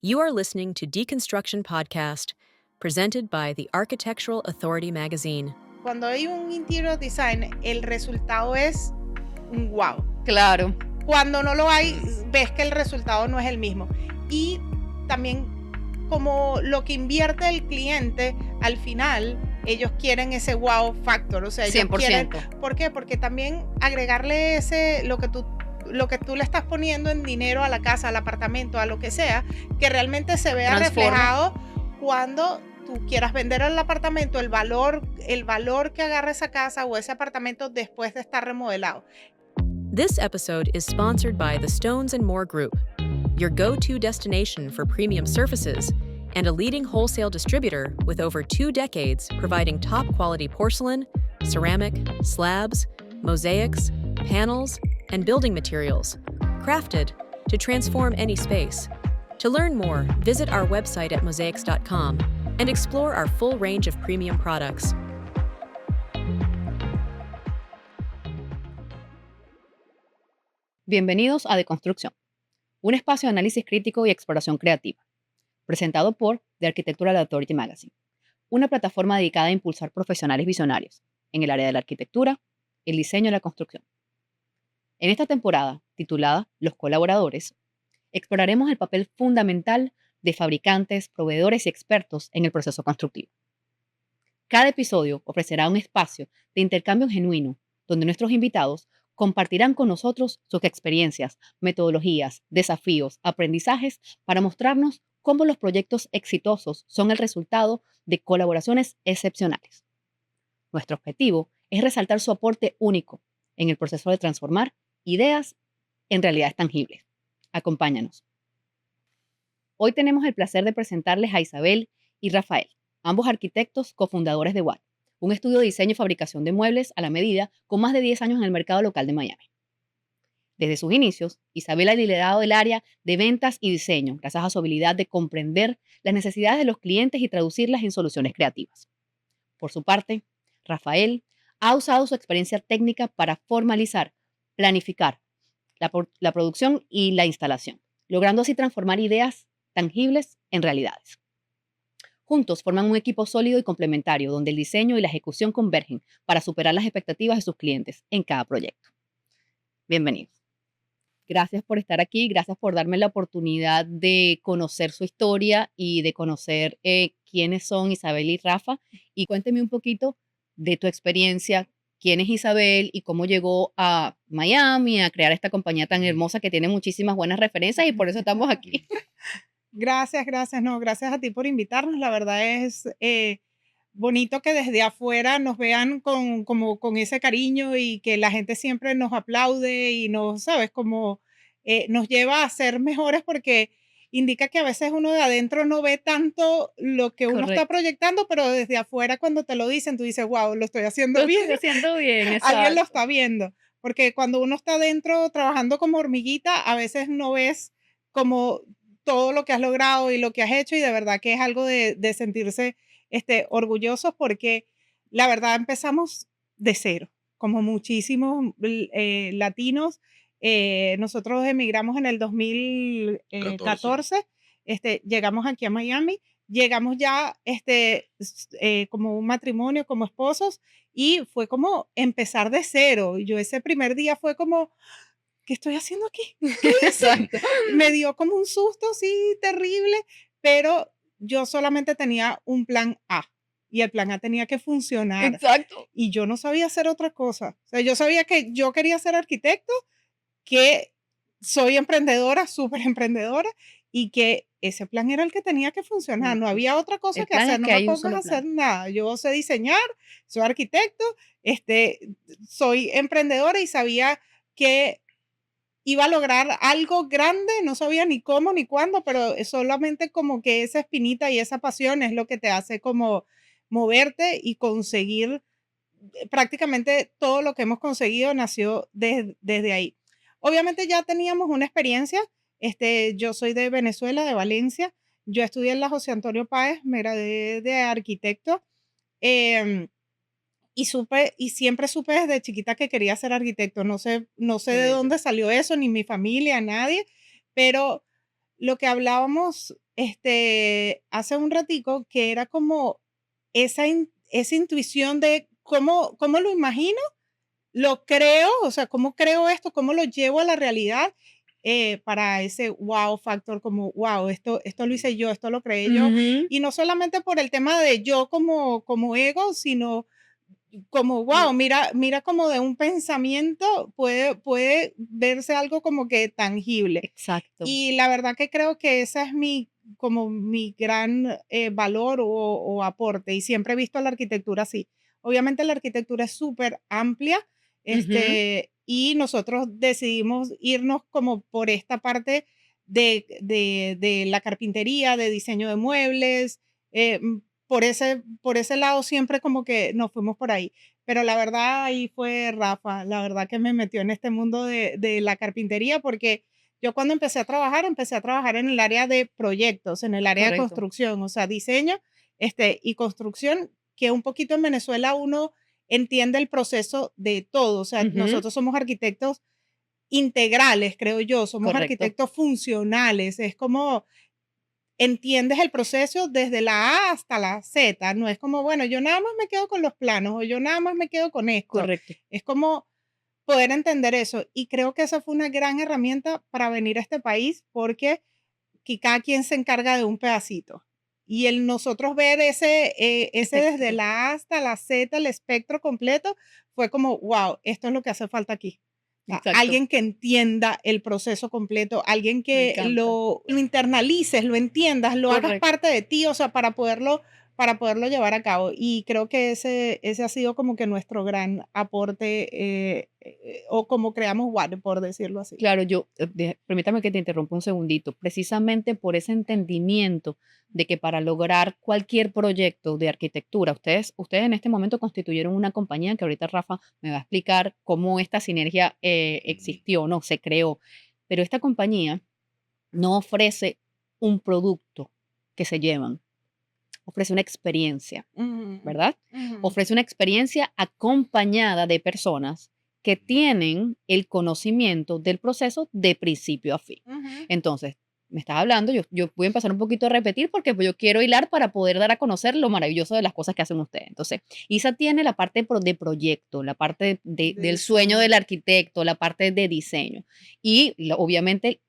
You are listening to Deconstruction Podcast, presented by the Architectural Authority magazine. Cuando hay un interior design, el resultado es un wow. Claro. Cuando no lo hay, ves que el resultado no es el mismo. Y también como lo que invierte el cliente, al final ellos quieren ese wow factor. O sea, ellos 100%. quieren, ¿por qué? Porque también agregarle lo que tú le estás poniendo en dinero a la casa, al apartamento, a lo que sea, que realmente se vea reflejado cuando tú quieras vender el apartamento, el valor que agarra esa casa o ese apartamento después de estar remodelado. This episode is sponsored by the Stones and More Group, your go-to destination for premium surfaces and a leading wholesale distributor with over 2 decades providing top-quality porcelain, ceramic, slabs, mosaics, panels, and building materials, crafted to transform any space. To learn more, visit our website at mosaics.com and explore our full range of premium products. Bienvenidos a Deconstrucción, un espacio de análisis crítico y exploración creativa, presentado por The Architectural Authority Magazine, una plataforma dedicada a impulsar profesionales visionarios en el área de la arquitectura, el diseño y la construcción. En esta temporada, titulada Los colaboradores, exploraremos el papel fundamental de fabricantes, proveedores y expertos en el proceso constructivo. Cada episodio ofrecerá un espacio de intercambio genuino, donde nuestros invitados compartirán con nosotros sus experiencias, metodologías, desafíos, aprendizajes para mostrarnos cómo los proyectos exitosos son el resultado de colaboraciones excepcionales. Nuestro objetivo es resaltar su aporte único en el proceso de transformar ideas en realidades tangibles. Acompáñanos. Hoy tenemos el placer de presentarles a Isabel y Rafael, ambos arquitectos cofundadores de WAD, un estudio de diseño y fabricación de muebles a la medida con más de 10 años en el mercado local de Miami. Desde sus inicios, Isabel ha liderado el área de ventas y diseño, gracias a su habilidad de comprender las necesidades de los clientes y traducirlas en soluciones creativas. Por su parte, Rafael ha usado su experiencia técnica para formalizar, planificar la producción y la instalación, logrando así transformar ideas tangibles en realidades. Juntos forman un equipo sólido y complementario donde el diseño y la ejecución convergen para superar las expectativas de sus clientes en cada proyecto. Bienvenidos. Gracias por estar aquí, gracias por darme la oportunidad de conocer su historia y de conocer quiénes son Isabel y Rafa. Y cuénteme un poquito de tu experiencia, quién es Isabel y cómo llegó a Miami a crear esta compañía tan hermosa que tiene muchísimas buenas referencias y por eso estamos aquí. Gracias. No, gracias a ti por invitarnos. La verdad es bonito que desde afuera nos vean con ese cariño y que la gente siempre nos aplaude y nos, ¿sabes? Como nos lleva a ser mejores porque indica que a veces uno de adentro no ve tanto lo que uno Correcto. está proyectando, pero desde afuera cuando te lo dicen, tú dices, wow, lo estoy haciendo bien. Lo estoy haciendo bien, exacto. Alguien lo está viendo. Porque cuando uno está adentro trabajando como hormiguita, a veces no ves como todo lo que has logrado y lo que has hecho y de verdad que es algo de sentirse orgullosos porque la verdad empezamos de cero, como muchísimos latinos. Nosotros emigramos en el 2014, llegamos aquí a Miami, llegamos ya como un matrimonio, como esposos y fue como empezar de cero. Yo ese primer día fue como, ¿qué estoy haciendo aquí? ¿Qué hice? Exacto. Me dio como un susto, sí, terrible, pero yo solamente tenía un plan A y el plan A tenía que funcionar. Exacto. Y yo no sabía hacer otra cosa. O sea, yo sabía que yo quería ser arquitecto, que soy emprendedora, súper emprendedora, y que ese plan era el que tenía que funcionar. No había otra cosa El que plan hacer. es No que me hay un pongas solo a hacer plan. nada. Yo sé diseñar, soy arquitecto, soy emprendedora y sabía que iba a lograr algo grande, no sabía ni cómo ni cuándo, pero solamente como que esa espinita y esa pasión es lo que te hace como moverte y conseguir prácticamente todo lo que hemos conseguido nació desde ahí. Obviamente ya teníamos una experiencia, yo soy de Venezuela, de Valencia, yo estudié en la José Antonio Páez, me gradué de arquitecto, y siempre supe desde chiquita que quería ser arquitecto. No sé de dónde salió eso, ni mi familia, nadie, pero lo que hablábamos hace un ratico, que era como esa intuición de cómo lo imagino, lo creo, o sea, cómo creo esto, cómo lo llevo a la realidad, para ese wow factor, como wow, esto lo hice yo, esto lo creé yo. Ujú. Y no solamente por el tema de yo como ego, sino como wow, mira como de un pensamiento puede verse algo como que tangible. Exacto. Y la verdad que creo que esa es como mi gran valor o aporte. Y siempre he visto la arquitectura así. Obviamente la arquitectura es súper amplia, Ujú. y nosotros decidimos irnos como por esta parte de la carpintería, de diseño de muebles, por ese lado siempre como que nos fuimos por ahí. Pero la verdad ahí fue Rafa, la verdad que me metió en este mundo de la carpintería, porque yo cuando empecé a trabajar en el área de proyectos, en el área de Correcto. construcción, o sea, diseño, y construcción, que un poquito en Venezuela uno entiende el proceso de todo. O sea, Ujú. nosotros somos arquitectos integrales, creo yo, somos Correcto. arquitectos funcionales. Es como entiendes el proceso desde la A hasta la Z. No es como, bueno, yo nada más me quedo con los planos o yo nada más me quedo con esto. Correcto. Es como poder entender eso. Y creo que esa fue una gran herramienta para venir a este país, porque que cada quien se encarga de un pedacito. Y el nosotros ver ese desde Espectro. la A hasta la Z, el espectro completo, fue como, wow, esto es lo que hace falta aquí. Exacto. Alguien que entienda el proceso completo, alguien Me que encanta. lo internalices, lo entiendas, lo hagas Correcto. parte de ti, o sea, para poderlo llevar a cabo. Y creo que ese ha sido como que nuestro gran aporte, o como creamos WAD, por decirlo así. Claro, permítame que te interrumpa un segundito. Precisamente por ese entendimiento de que para lograr cualquier proyecto de arquitectura, ustedes en este momento constituyeron una compañía que ahorita Rafa me va a explicar cómo esta sinergia existió, no se creó. Pero esta compañía no ofrece un producto que se llevan, ofrece una experiencia, Ujú, ¿verdad? ujú, Ofrece una experiencia acompañada de personas que tienen el conocimiento del proceso de principio a fin. ujú. Entonces, me estás hablando, yo voy a empezar un poquito a repetir porque pues, yo quiero hilar para poder dar a conocer lo maravilloso de las cosas que hacen ustedes. Entonces, Isa tiene la parte de proyecto, la parte De del sueño diseño. del arquitecto, la parte de diseño y obviamente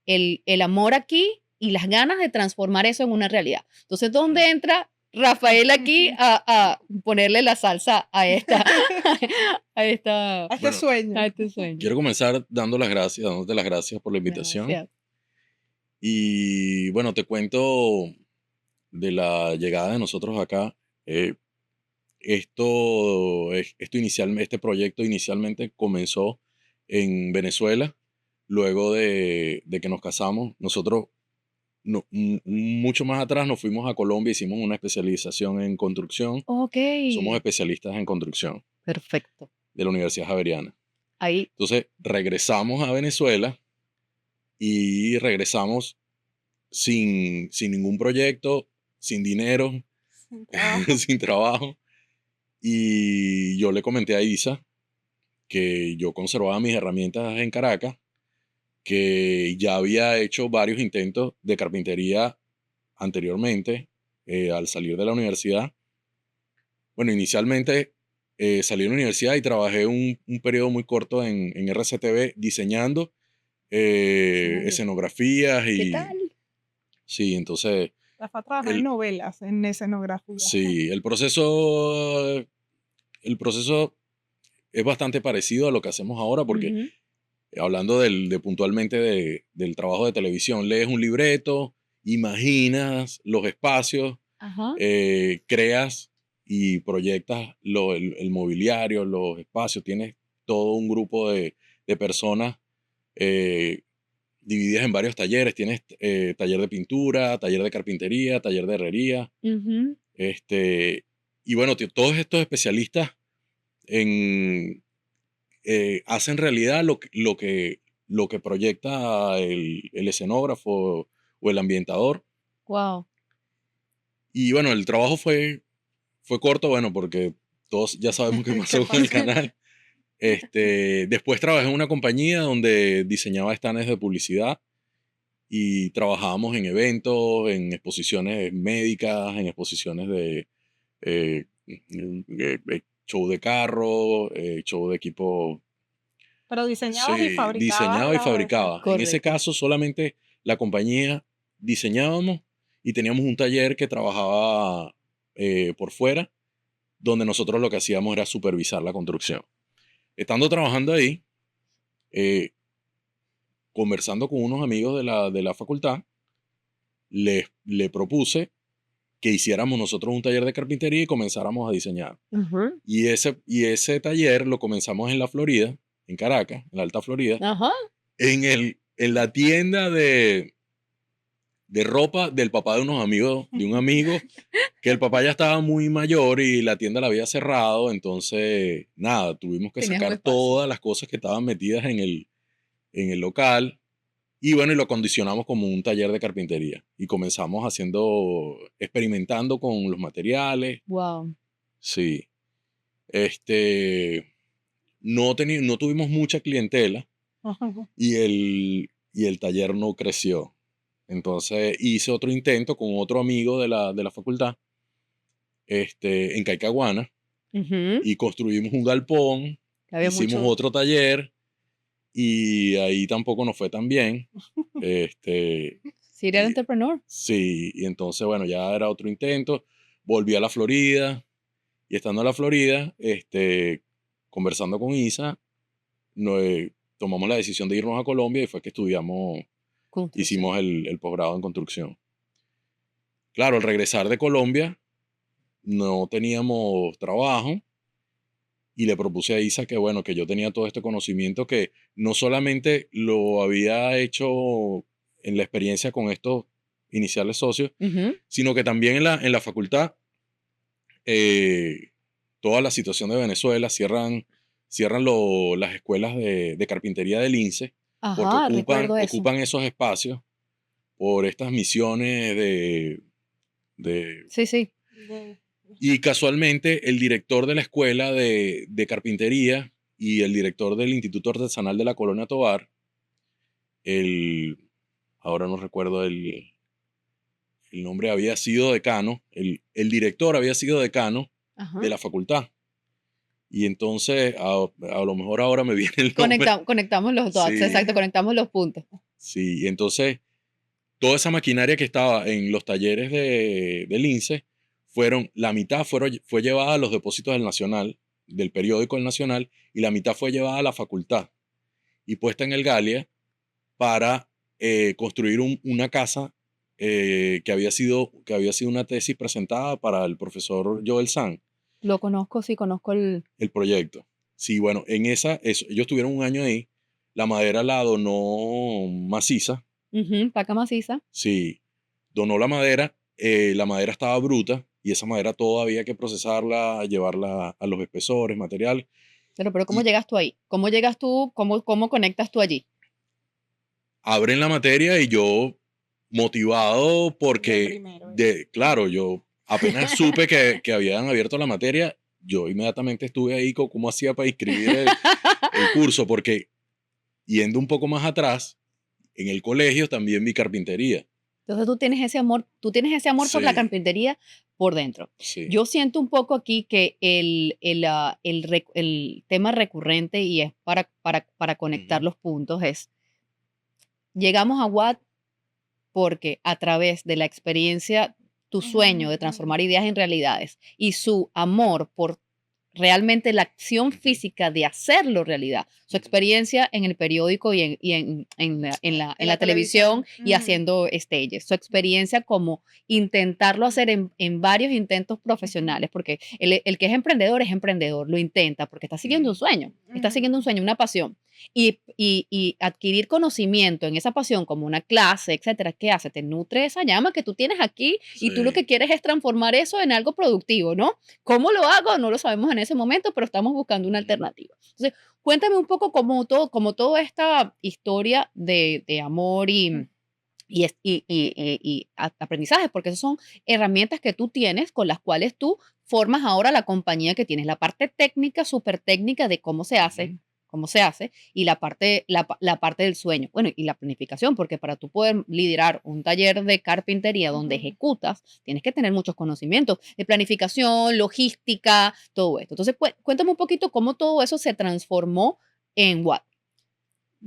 el amor aquí y las ganas de transformar eso en una realidad. Entonces, ¿dónde entra Rafael aquí a ponerle la salsa a esta, a esta, A este Bueno, a sueño. este sueño? quiero comenzar dándote las gracias por la invitación. Gracias. Y bueno, te cuento de la llegada de nosotros acá. Eh, este proyecto inicialmente comenzó en Venezuela. Luego de que nos casamos, nosotros mucho más atrás nos fuimos a Colombia, hicimos una especialización en construcción. Ok, Somos especialistas en construcción perfecto. de la Universidad Javeriana. Ahí, Entonces regresamos a Venezuela y regresamos sin ningún proyecto, sin dinero, Sin trabajo. sin trabajo. Y yo le comenté a Isa que yo conservaba mis herramientas en Caracas, que ya había hecho varios intentos de carpintería anteriormente, al salir de la universidad. Bueno, inicialmente salí de la universidad y trabajé un periodo muy corto en RCTV diseñando vale. escenografías ¿Qué y tal? sí, entonces Rafa trabaja en el, novelas, en escenografía. sí, el proceso es bastante parecido a lo que hacemos ahora porque Ujú. hablando de puntualmente del trabajo de televisión, lees un libreto, imaginas los espacios, Ajá. creas y proyectas el mobiliario, los espacios, tienes todo un grupo de personas eh, divididas en varios talleres, tienes taller de pintura, taller de carpintería, taller de herrería, Ujú. este, y bueno, todos estos especialistas en, hacen realidad lo que proyecta el escenógrafo o el ambientador. Wow. Y bueno, el trabajo fue corto, bueno, porque todos ya sabemos qué ¿Qué pasó con el pasó? canal. Después trabajé en una compañía donde diseñaba stands de publicidad y trabajábamos en eventos, en exposiciones médicas, en exposiciones de show de carro, show de equipo. Pero diseñabas y Sí, fabricabas diseñaba y fabricaba. En ese Correcto. caso, solamente la compañía diseñábamos y teníamos un taller que trabajaba por fuera, donde nosotros lo que hacíamos era supervisar la construcción. Estando trabajando ahí, eh, conversando con unos amigos de la facultad, le propuse que hiciéramos nosotros un taller de carpintería y comenzáramos a diseñar. Ujú. Y ese taller lo comenzamos en la Florida, en Caracas, en la Alta Florida, Ajá. en la tienda de ropa del papá de unos amigos, de un amigo, que el papá ya estaba muy mayor y la tienda la había cerrado, entonces, nada, tuvimos que Tenías un sacar espacio. todas las cosas que estaban metidas en el local. Y bueno, y lo acondicionamos como un taller de carpintería. Y comenzamos experimentando con los materiales. Wow. Sí. No tuvimos mucha clientela Ajá. y el taller no creció. Entonces hice otro intento con otro amigo de la facultad, en Caicaguana, Ujú. y construimos un galpón, Había hicimos mucho otro taller y ahí tampoco nos fue tan bien. serial Y- entrepreneur. Sí, y entonces, bueno, ya era otro intento. Volví a la Florida y estando en la Florida, conversando con Isa, tomamos la decisión de irnos a Colombia y fue que Construcción. hicimos el posgrado en construcción. Claro, al regresar de Colombia, no teníamos trabajo y le propuse a Isa que, bueno, que yo tenía todo este conocimiento que no solamente lo había hecho en la experiencia con estos iniciales socios, Ujú. sino que también en la facultad, toda la situación de Venezuela, las escuelas de carpintería del INSE, porque Ajá, recuerdo eso. ocupan esos espacios por estas misiones de. Sí, sí. Y casualmente el director de la escuela de carpintería y el director del Instituto Artesanal de la Colonia Tovar, el, ahora no recuerdo el nombre, había sido decano, el director había sido decano Ajá. de la facultad. Y entonces, a lo mejor ahora me viene el nombre. Conectamos los dots, Sí, exacto, conectamos los puntos. sí. Y entonces, toda esa maquinaria que estaba en los talleres del INSE, la mitad fue llevada a los depósitos del Nacional, del periódico El Nacional, y la mitad fue llevada a la facultad y puesta en el Galia para construir una casa que había sido una tesis presentada para el profesor Joel San, Lo conozco, sí, conozco el... el proyecto. Sí, bueno, ellos tuvieron un año ahí, la madera la donó Maciza, Ujú, placa maciza. sí, donó la madera estaba bruta y esa madera toda había que procesarla, llevarla a los espesores, material. Pero ¿cómo Y llegas tú ahí? ¿Cómo llegas tú? ¿Cómo conectas tú allí? abren la materia y yo motivado De porque, primero. claro, yo apenas supe que habían abierto la materia, yo inmediatamente estuve ahí con cómo hacía para inscribir el curso, porque yendo un poco más atrás, en el colegio también vi carpintería. Entonces tú tienes ese amor por la Sí, carpintería por dentro. sí. Yo siento un poco aquí que el tema recurrente, y es para conectar Ujú, los puntos, es, llegamos a Watt porque a través de la experiencia, tu sueño de transformar ideas en realidades y su amor por realmente la acción ujú, física de hacerlo realidad, su ujú. experiencia en el periódico en la televisión y haciendo stages, su experiencia como intentarlo hacer en varios intentos profesionales, porque el que es emprendedor, lo intenta porque está siguiendo un sueño, una pasión. Y adquirir conocimiento en esa pasión como una clase, etcétera, ¿qué hace? Te nutre esa llama que tú tienes aquí y tú lo que Sí. quieres es transformar eso en algo productivo, ¿no? ¿Cómo lo hago? No lo sabemos en ese momento, pero estamos buscando una Ujú. alternativa. Entonces, cuéntame un poco como toda esta historia de amor y aprendizaje, porque esas son herramientas que tú tienes con las cuales tú formas ahora la compañía que tienes, la parte técnica, súper técnica de cómo se hace, Ujú. cómo se hace, y la parte del sueño. Bueno, y la planificación, porque para tú poder liderar un taller de carpintería donde Ujú. ejecutas, tienes que tener muchos conocimientos de planificación, logística, todo esto. Entonces, cuéntame un poquito cómo todo eso se transformó en Watt.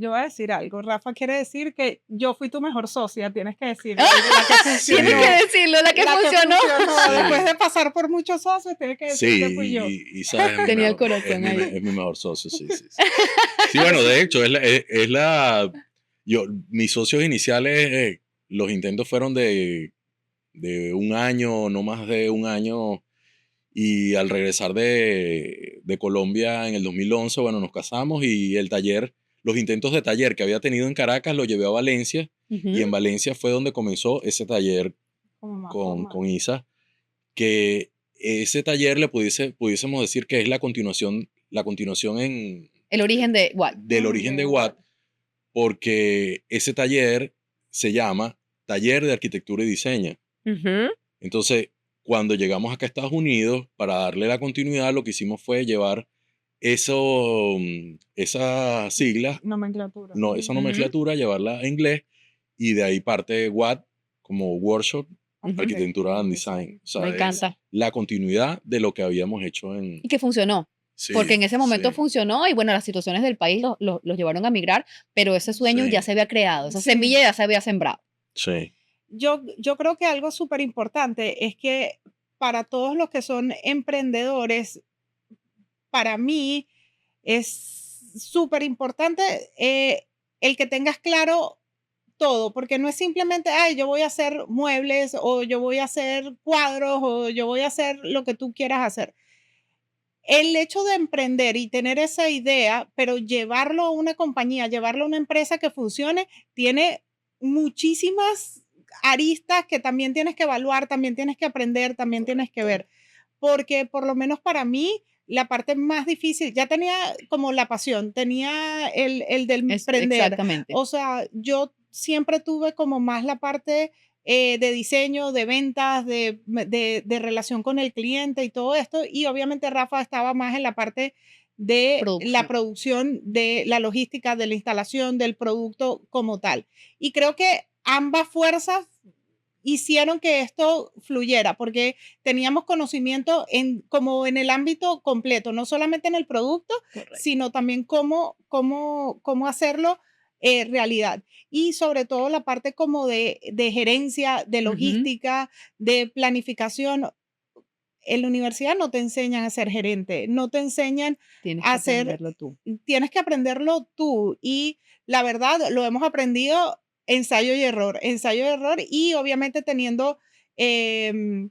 Yo voy a decir algo. Rafa quiere decir que yo fui tu mejor socia, tienes que decirlo. ¡Ah! La que Tienes funcionó. que Sí, decirlo, la que La que funcionó. funcionó. sí, Después de pasar por muchos socios, tienes que decir que sí, fui yo. y Isa es mi Tenía el mejor, corazón ahí. es mi mejor socio, sí, sí, sí. Sí, bueno, de hecho, mis socios iniciales, los intentos fueron de un año, no más de un año, y al regresar de Colombia en el 2011, bueno, nos casamos y el taller, los intentos de taller que había tenido en Caracas, lo llevé a Valencia, y Ujú. en Valencia fue donde comenzó ese taller Como más con formal. Isa, que ese taller pudiésemos decir que es la continuación El origen de Watt. del origen de De Watt, Watt. porque ese taller se llama Taller de Arquitectura y Diseño. Ujú. Entonces, cuando llegamos acá a Estados Unidos, para darle la continuidad, lo que hicimos fue llevar esas siglas, Nomenclatura. no, esa Ujú. Ujú. nomenclatura, llevarla a inglés, y de ahí parte Watt como Workshop Ujú. Arquitectura and Design. O Me sea, es encanta. la continuidad de lo que habíamos hecho en... Y que funcionó. Porque en Sí, ese momento sí, funcionó y bueno, las situaciones del país los llevaron a migrar, pero ese sueño ya sí, se había creado, esa Sí. semilla ya se había sembrado. sí. Yo creo que algo súper importante es que para todos los que son emprendedores, para mí es súper importante el que tengas claro todo, porque no es simplemente, ay, yo voy a hacer muebles o yo voy a hacer cuadros o yo voy a hacer lo que tú quieras hacer. El hecho de emprender y tener esa idea, pero llevarlo a una compañía, llevarlo a una empresa que funcione, tiene muchísimas aristas que también tienes que evaluar, también tienes que aprender, también tienes que ver. Porque por lo menos para mí, la parte más difícil, ya tenía como la pasión, tenía el del emprender. Exactamente. O sea, yo siempre tuve como más la parte de diseño, de ventas, de relación con el cliente y todo esto. Y obviamente Rafa estaba más en la parte de la Producción. producción, de la logística, de la instalación del producto como tal. Y creo que ambas fuerzas hicieron que esto fluyera, porque teníamos conocimiento como en el ámbito completo, no solamente en el producto, Correcto. sino también cómo hacerlo realidad. Y sobre todo la parte como de gerencia, de Ujú. logística, de planificación. En la universidad no te enseñan a ser gerente, no te enseñan Tienes a que ser, aprenderlo tú. tienes que aprenderlo tú. Y la verdad, lo hemos aprendido ensayo y error, y obviamente teniendo em,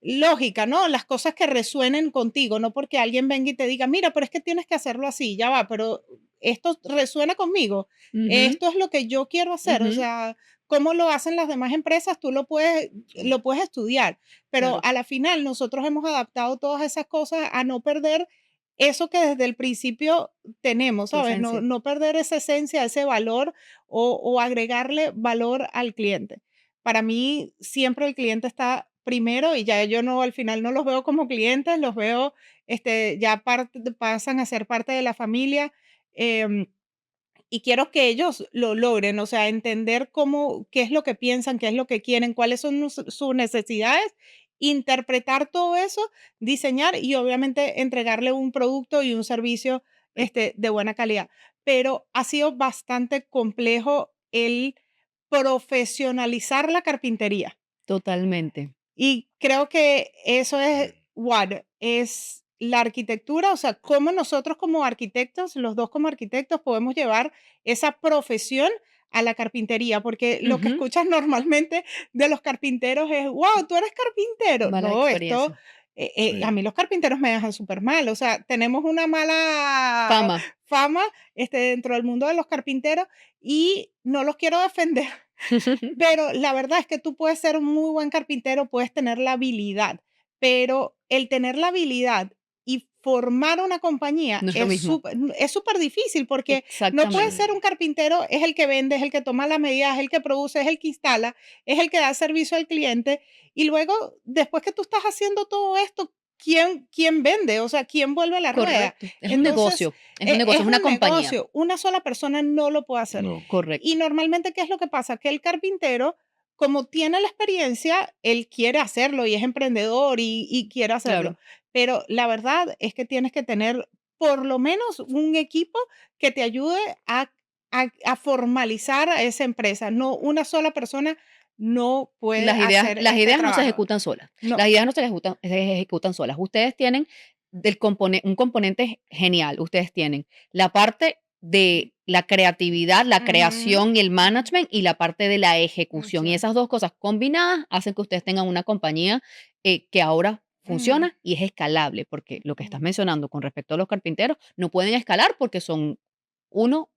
lógica, ¿no? Las cosas que resuenen contigo, no porque alguien venga y te diga, mira, pero es que tienes que hacerlo así, ya va, pero esto resuena conmigo, Ujú. esto es lo que yo quiero hacer, o Ujú. sea, cómo lo hacen las demás empresas, tú Sí. lo puedes estudiar, pero Claro. a la final nosotros hemos adaptado todas esas cosas a no perder eso que desde el principio tenemos, Tu ¿sabes? esencia. No perder esa esencia, ese valor o agregarle valor al cliente. Para mí siempre el cliente está primero y ya yo no, al final no los veo como clientes, los veo, ya pasan a ser parte de la familia. em, y quiero que ellos lo logren, o sea, entender qué es lo que piensan, qué es lo que quieren, cuáles son sus necesidades, interpretar todo eso, diseñar y obviamente entregarle un producto y un servicio, de buena calidad. Pero ha sido bastante complejo el profesionalizar la carpintería. Totalmente. Y creo que eso es what es la arquitectura, o sea, cómo nosotros como arquitectos, los 2 como arquitectos, podemos llevar esa profesión a la carpintería, porque lo que Ujú. escuchas normalmente de los carpinteros es: "Guau, tú eres carpintero". Mala No, esto, experiencia. a Sí. mí los carpinteros me dejan súper mal, o sea, tenemos una mala Fama. fama, dentro del mundo de los carpinteros y no los quiero defender. Pero la verdad es que tú puedes ser un muy buen carpintero, puedes tener la habilidad, pero el tener la habilidad y formar una compañía No es lo mismo. es súper difícil porque no puedes Exactamente. ser un Sí. carpintero, es el que vende, es el que toma las medidas, es el que produce, es el que instala, es el que da servicio al cliente y luego, después que tú estás haciendo todo esto, ¿quién vende? O sea, ¿quién vuelve la rueda? Correcto. Es un Entonces, negocio, es un negocio, es una un compañía. negocio. Una sola persona no lo puede hacer. No. Correcto. Y normalmente, ¿qué es lo que pasa? Que el carpintero, como tiene la experiencia, él quiere hacerlo y es emprendedor y quiere hacerlo. Claro. Pero la verdad es que tienes que tener por lo menos un equipo que te ayude a formalizar a esa empresa. No, una sola persona no puede Las ideas, hacer las este ideas no se trabajo. ejecutan solas. No. Las ideas no se ejecutan solas. Ustedes tienen un componente genial. Ustedes tienen la parte de la creatividad, la Ujú. creación y el management y la parte de la ejecución. Y Exacto. esas dos cosas combinadas hacen que ustedes tengan una compañía que ahora Ujú. funciona y es escalable, porque lo que estás Ujú. mencionando con respecto a los carpinteros no pueden escalar porque uno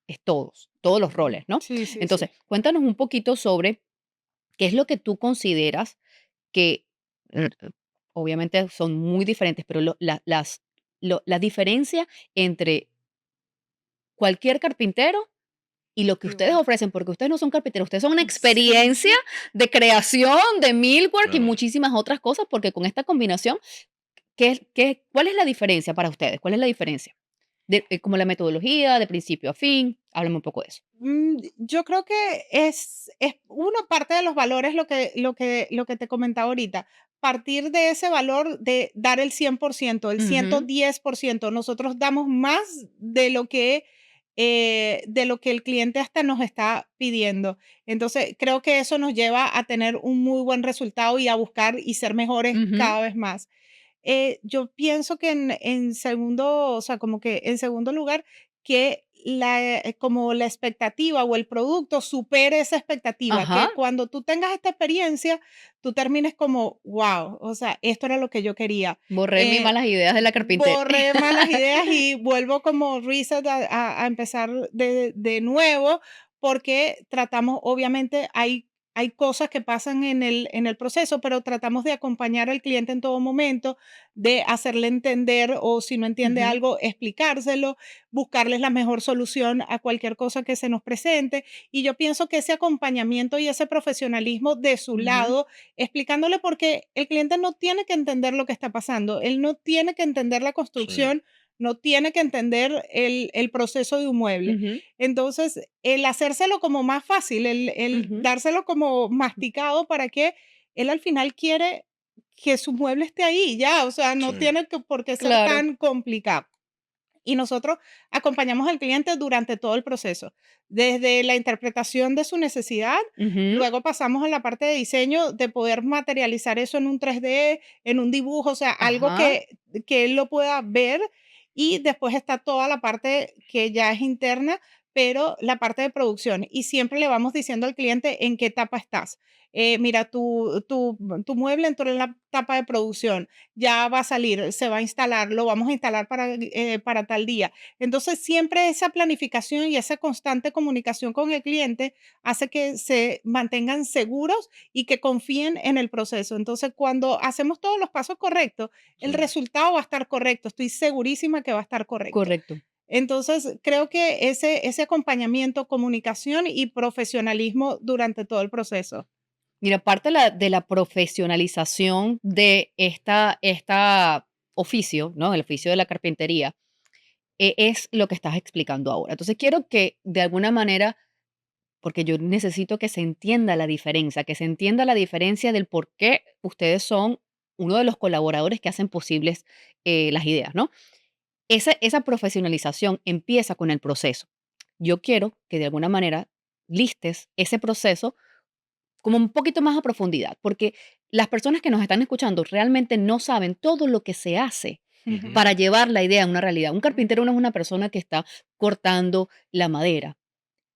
es todos los roles, ¿no? Sí, sí, Entonces, sí. cuéntanos un poquito sobre qué es lo que tú consideras que, obviamente son muy diferentes, pero la diferencia entre cualquier carpintero y lo que ustedes Igual. ofrecen, porque ustedes no son carpinteros, ustedes son una Sí. experiencia de creación, de millwork y Claro. muchísimas otras cosas, porque con esta combinación, ¿cuál es la diferencia para ustedes? ¿Cuál es la diferencia? Como la metodología, de principio a fin, háblame un poco de eso. Yo creo que es una parte de los valores lo que te comentaba ahorita. Partir de ese valor de dar el 100%, el Ujú, 110%. Nosotros damos más de lo que el cliente hasta nos está pidiendo. Entonces, creo que eso nos lleva a tener un muy buen resultado y a buscar y ser mejores ujú, cada vez más. Yo pienso que en segundo, o sea, como que en segundo lugar, que como la expectativa o el producto supere esa expectativa, Ajá, que cuando tú tengas esta experiencia, tú termines como, wow, o sea, esto era lo que yo quería. borré mis Eh, malas ideas de la carpintería. Borré malas ideas y vuelvo como reset a empezar de nuevo, porque tratamos, obviamente, hay cosas que pasan en el proceso, pero tratamos de acompañar al cliente en todo momento, de hacerle entender o si no entiende Ujú, algo, explicárselo, buscarles la mejor solución a cualquier cosa que se nos presente. Y yo pienso que ese acompañamiento y ese profesionalismo de su ujú, lado, explicándole porque el cliente no tiene que entender lo que está pasando, él no tiene que entender la Sí. construcción, no tiene que entender el proceso de un mueble. ujú, Entonces, el hacérselo como más fácil, el ujú. dárselo como masticado para que él al final quiere que su mueble esté ahí, ya, o sea, no Sí. tiene por qué ser Claro. tan complicado. Y nosotros acompañamos al cliente durante todo el proceso, desde la interpretación de su necesidad, Ujú, luego pasamos a la parte de diseño, de poder materializar eso en un 3D, en un dibujo, o sea, algo ajá, que él lo pueda ver. Y después está toda la parte que ya es interna, pero la parte de producción. Y siempre le vamos diciendo al cliente en qué etapa estás. Mira, tu mueble entró en la etapa de producción, ya va a salir, se va a instalar, lo vamos a instalar para tal día. Entonces, siempre esa planificación y esa constante comunicación con el cliente hace que se mantengan seguros y que confíen en el proceso. Entonces, cuando hacemos todos los pasos correctos, el Sí. resultado va a estar correcto. Estoy segurísima que va a estar correcto. correcto. Entonces, creo que ese acompañamiento, comunicación y profesionalismo durante todo el proceso. Mira, parte de la profesionalización de esta oficio, ¿no? El oficio de la carpintería, es lo que estás explicando ahora. Entonces, quiero que de alguna manera, porque yo necesito que se entienda la diferencia, que se entienda la diferencia del por qué ustedes son uno de los colaboradores que hacen posibles las ideas, ¿no? Esa profesionalización empieza con el proceso. Yo quiero que de alguna manera listes ese proceso como un poquito más a profundidad, porque las personas que nos están escuchando realmente no saben todo lo que se hace Ujú. para llevar la idea a una realidad. Un carpintero no es una persona que está cortando la madera.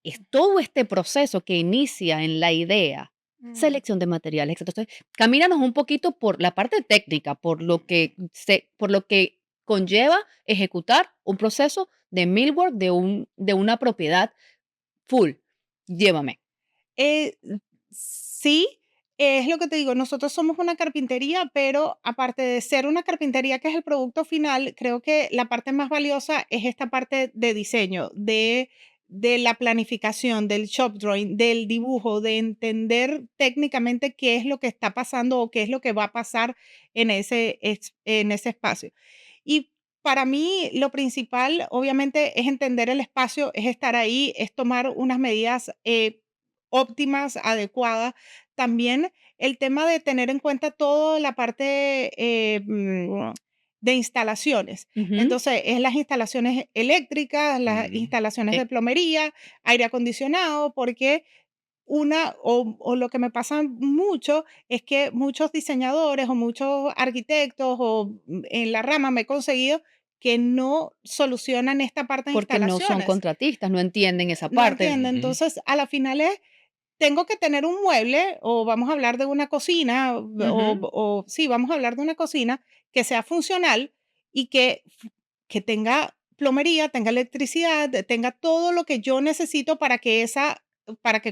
Es todo este proceso que inicia en la idea, Mm. selección de materiales, etcétera. Entonces, camínanos un poquito por la parte técnica, por lo que conlleva ejecutar un proceso de millwork de una propiedad full. Llévame. Eh, sí, es lo que te digo, nosotros somos una carpintería, pero aparte de ser una carpintería, que es el producto final, creo que la parte más valiosa es esta parte de diseño, de de la planificación, del shop drawing, del dibujo, de entender técnicamente qué es lo que está pasando o qué es lo que va a pasar en ese espacio. Y para mí lo principal, obviamente, es entender el espacio, es estar ahí, es tomar unas medidas óptimas, adecuadas. También el tema de tener en cuenta toda la parte de instalaciones. Ujú. Entonces, es las instalaciones eléctricas, las instalaciones Eh, de plomería, aire acondicionado, porque o lo que me pasa mucho es que muchos diseñadores o muchos arquitectos en la rama me he conseguido que no solucionan esta parte de Porque no son instalaciones, contratistas, no entienden esa no parte. entienden. Entonces, a la final tengo que tener un mueble o vamos a hablar de una cocina Ujú. o sí, vamos a hablar de una cocina que sea funcional y que tenga plomería, tenga electricidad, tenga todo lo que yo necesito para que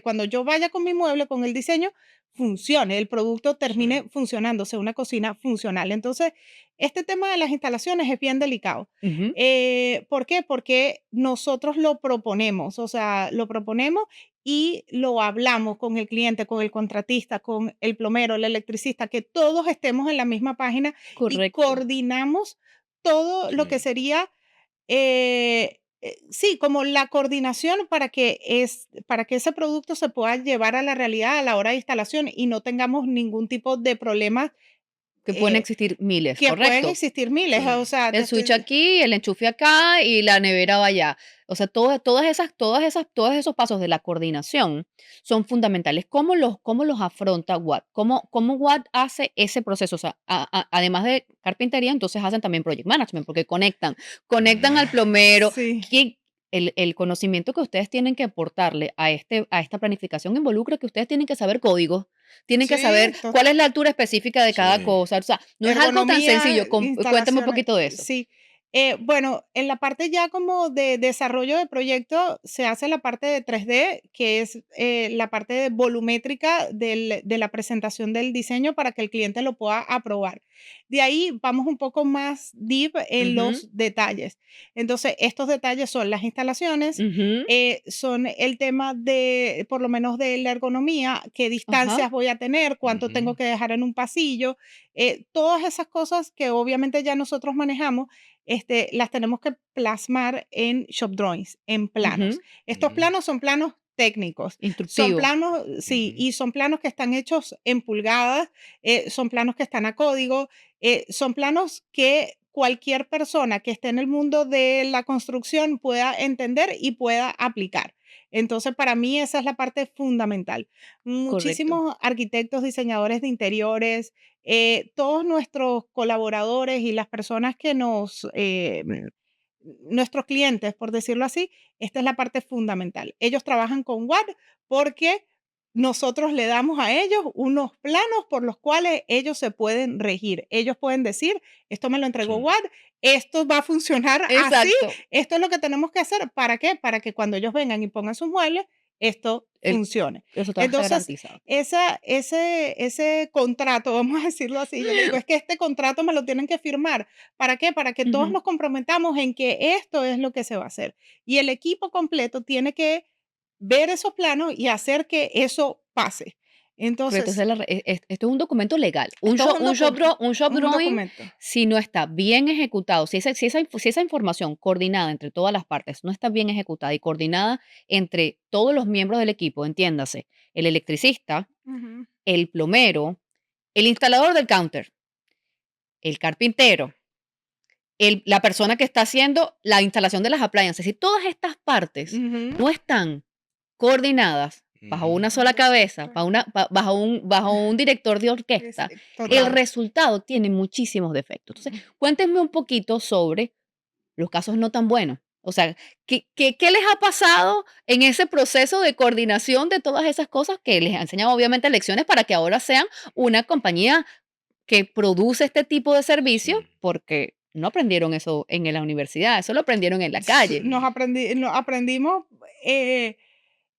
cuando yo vaya con mi mueble, con el diseño, funcione, el producto Sí. termine funcionando, sea una cocina funcional. Entonces, este tema de las instalaciones es bien delicado. Ujú. ¿Por qué? Porque nosotros lo proponemos, o sea, lo proponemos y lo hablamos con el cliente, con el contratista, con el plomero, el electricista, que todos estemos en la misma página y Correcto. coordinamos todo lo que Sí. sería, sí, como la coordinación para que ese producto se pueda llevar a la realidad a la hora de instalación y no tengamos ningún tipo de problemas Que pueden eh, existir miles, que pueden correcto. existir miles. O Sí. sea, te El switch estoy, aquí, el enchufe acá y la nevera va allá. O sea, todos esos pasos de la coordinación son fundamentales. Cómo los afronta Watt? ¿Cómo Watt hace ese proceso? O sea, además de carpintería, entonces hacen también project management, porque conectan al plomero. sí, El conocimiento que ustedes tienen que aportarle a esta planificación involucra que ustedes tienen que saber códigos, tienen que sí, saber cuál es la altura específica de cada Sí. cosa. O sea, no es algo tan ergonomía, sencillo. Cuéntame un instalaciones, poquito de eso. sí. Bueno, en la parte ya como de desarrollo de proyecto se hace la parte de 3D, que es la parte volumétrica de la presentación del diseño para que el cliente lo pueda aprobar. De ahí vamos un poco más deep en Ujú, los detalles. Entonces, estos detalles son las instalaciones, ujú, son el tema de, por lo menos de la ergonomía, qué ajá, distancias voy a tener, cuánto tengo Ujú. que dejar en un pasillo, todas esas cosas que obviamente ya nosotros manejamos, las tenemos que plasmar en shop drawings, en planos. ujú, Estos Ujú. planos son planos técnicos, son instructivo. planos, sí, Ujú. y son planos que están hechos en pulgadas, son planos que están a código, son planos que cualquier persona que esté en el mundo de la construcción pueda entender y pueda aplicar. Entonces, para mí esa es la parte fundamental. Correcto. Muchísimos arquitectos, diseñadores de interiores, todos nuestros colaboradores y las personas que nuestros clientes, por decirlo así, esta es la parte fundamental. Ellos trabajan con Watt porque nosotros le damos a ellos unos planos por los cuales ellos se pueden regir. Ellos pueden decir, esto me lo entregó Sí. Watt, esto va a funcionar así, Exacto. esto es lo que tenemos que hacer. ¿Para qué? Para que cuando ellos vengan y pongan sus muebles, esto El funcione. resultado está Entonces, garantizado. ese contrato, vamos a decirlo así, yo le digo, es que este contrato me lo tienen que firmar. ¿Para qué? Para que todos Ujú. nos comprometamos en que esto es lo que se va a hacer. Y el equipo completo tiene que ver esos planos y hacer que eso pase. Correcto, esa Entonces, es esto es un documento legal. esto es un Un shop un drawing, documento. si no está bien ejecutado, si esa información coordinada entre todas las partes no está bien ejecutada y coordinada entre todos los miembros del equipo, entiéndase, el electricista, Ujú. el plomero, el instalador del counter, el carpintero, la persona que está haciendo la instalación de las appliances, si todas estas partes Ujú. no están coordinadas bajo Ujú. una sola cabeza, bajo un director de orquesta, el Total. resultado tiene muchísimos defectos. Entonces, cuéntenme un poquito sobre los casos no tan buenos. O sea, ¿qué les ha pasado en ese proceso de coordinación de todas esas cosas que les ha enseñado obviamente lecciones para que ahora sean una compañía que produce este tipo de servicios? Sí. Porque no aprendieron eso en la universidad, eso lo aprendieron en la calle. Nos aprendimos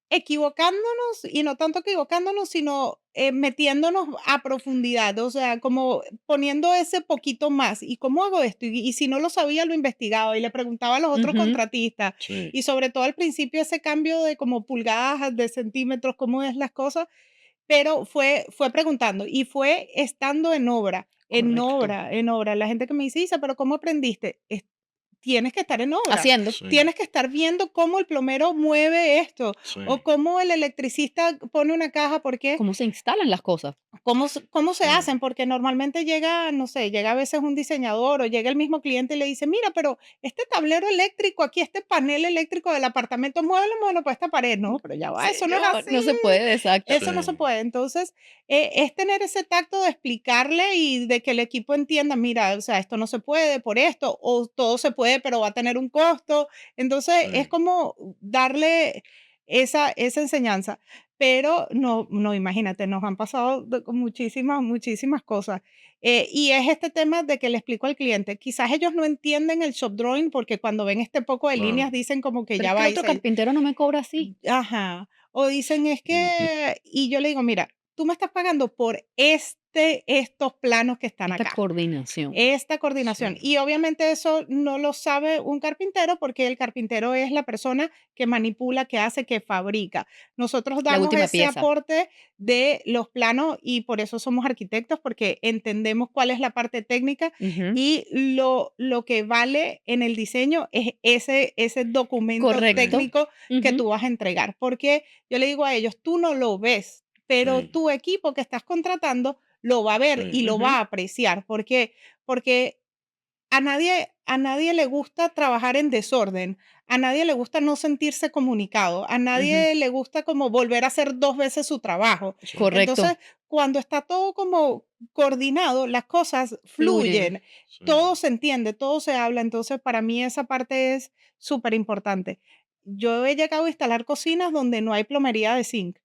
equivocándonos, y no tanto equivocándonos, sino metiéndonos a profundidad, o sea, como poniendo ese poquito más. ¿Y cómo hago esto? Y si no lo sabía, lo investigaba y le preguntaba a los otros Ujú. contratistas. Sí. Y sobre todo al principio ese cambio de como pulgadas, de centímetros, cómo es las cosas, pero fue preguntando y fue estando en obra, en Correcto. obra, en obra. La gente que me dice: "Isa, pero ¿cómo aprendiste?". Tienes que estar en obra. Haciendo. Sí. Tienes que estar viendo cómo el plomero mueve esto Sí. o cómo el electricista pone una caja, porque Cómo se instalan las cosas. cómo se Sí. hacen, porque normalmente llega, no sé, llega a veces un diseñador o llega el mismo cliente y le dice: "Mira, pero este tablero eléctrico aquí, este panel eléctrico del apartamento, muévelo para esta pared". No, pero ya va, eso no es Señor, no se así. puede, exacto. Eso no se Sí. puede. Entonces, es tener ese tacto de explicarle y de que el equipo entienda, mira, o sea, esto no se puede por esto, o todo se puede, pero va a tener un costo. Entonces, es Sí. como darle esa enseñanza. Pero no, imagínate, nos han pasado con muchísimas, muchísimas cosas. Y es este tema de que le explico al cliente, quizás ellos no entienden el shop drawing porque cuando ven este poco de líneas Claro. dicen como que Pero ya es que va el y otro se, carpintero no me cobra así. ajá, o dicen es Ujú. que, y yo le digo, mira, tú me estás pagando por estos planos que están Esta acá. coordinación. Esta coordinación. Sí. Y obviamente eso no lo sabe un carpintero porque el carpintero es la persona que manipula, que hace, que fabrica. Nosotros La damos última ese pieza. aporte de los planos y por eso somos arquitectos, porque entendemos cuál es la parte técnica Ujú. y lo que vale en el diseño es ese documento Correcto. Sí. técnico que Ujú. tú vas a entregar. Porque yo le digo a ellos, tú no lo ves, pero Sí. tu equipo que estás contratando lo va a ver Sí. y lo Ujú. va a apreciar, porque a nadie le gusta trabajar en desorden, a nadie le gusta no sentirse comunicado, a Ujú. nadie le gusta como volver a hacer 2 veces su trabajo. Sí. Correcto. Entonces, cuando está todo como coordinado, las cosas Fluyen. fluyen, Sí. todo se entiende, todo se habla. Entonces, para mí esa parte es súper importante. Yo he llegado a instalar cocinas donde no hay plomería de zinc.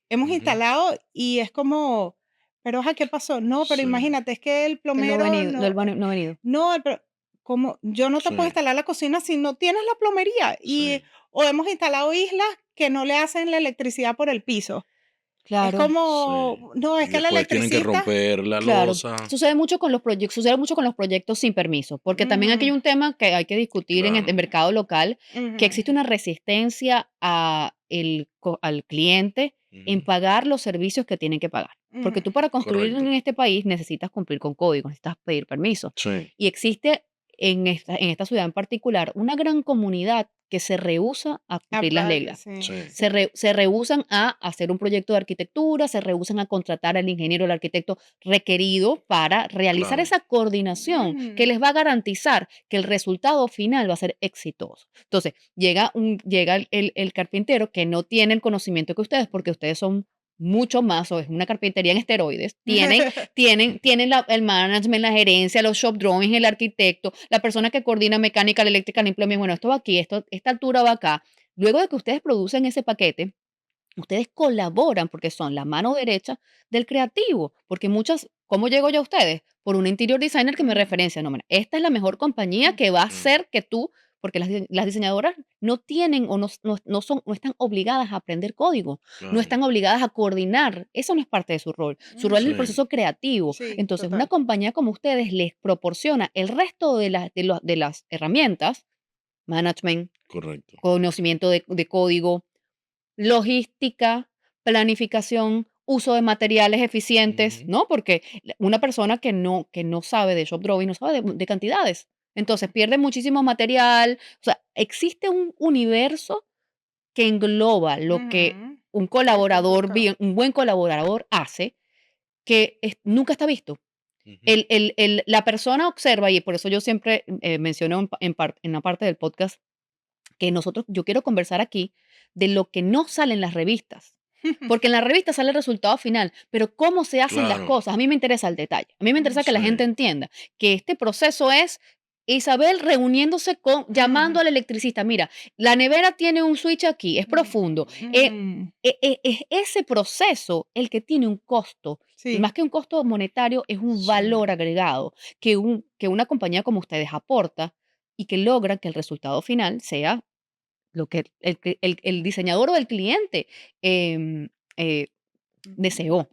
Hemos Ujú. instalado y es como, pero ajá, ¿qué pasó? No, pero Sí. imagínate, es que el Que no ha plomero venido, no, no ha venido. no, pero ¿cómo? Yo no te puedo Sí. instalar la cocina si no tienes la plomería. Sí. O hemos instalado islas que no le hacen la electricidad por el piso. Es Claro, Sí. como, no, es Y que la después tienen que electricista, romper la claro. losa. Sucede mucho con los proyectos sin permiso, porque también aquí hay ujú, un tema que hay que discutir en el Claro. mercado local, que ujú, existe una resistencia al cliente en Ujú. pagar los servicios que tienen que pagar. Porque ujú, tú para construir en Correcto. este país necesitas cumplir con códigos, necesitas pedir permiso. Sí. Y existe en esta ciudad en particular una gran comunidad que se rehúsa a cumplir las reglas. sí, Sí. sí. Se rehúsan a hacer un proyecto de arquitectura, se rehúsan a contratar al ingeniero o al arquitecto requerido para realizar Claro. esa coordinación que Ujú, les va a garantizar que el resultado final va a ser exitoso. Entonces, llega el carpintero que no tiene el conocimiento que ustedes, porque ustedes son mucho más, o es una carpintería en esteroides, el management, la gerencia, los shop drawings, el arquitecto, la persona que coordina mecánica, eléctrica, el plumbing, bueno, esto va aquí, esta altura va acá. Luego de que ustedes producen ese paquete, ustedes colaboran porque son la mano derecha del creativo, porque ¿cómo llego yo a ustedes? Por un interior designer que me ujú, referencia, no, mira, esta es la mejor compañía que va a Sí. hacer que tú, porque las diseñadoras no tienen o no están obligadas a aprender código, no Claro. están obligadas a coordinar, eso no es parte de su rol es el Sí. proceso creativo. sí, Entonces, una total. compañía como ustedes les proporciona el resto de las herramientas, management, Correcto. conocimiento de código, logística, planificación, uso de materiales eficientes, Ujú. ¿no? Porque una persona que no sabe de shop drawing no sabe de cantidades. Entonces pierde muchísimo material. O sea, existe un universo que engloba lo que Ujú, un sí, sí, colaborador total. bien, un buen colaborador hace, que nunca está visto. Ujú. La persona observa, y por eso yo siempre menciono en una parte del podcast que yo quiero conversar aquí de lo que no sale en las revistas. Porque en la revista sale el resultado final, pero cómo se hacen las Claro. cosas, a mí me interesa el detalle. A mí me interesa que la gente Sí. entienda que este proceso es Isabel reuniéndose llamando Ujú, al electricista. Mira, la nevera tiene un switch aquí, es profundo. ujú, Es ese proceso el que tiene un costo. Y sí. más que un costo monetario, es un Sí. valor agregado que una compañía como ustedes aporta y que logra que el resultado final sea lo que el diseñador o el cliente em, eh, deseó.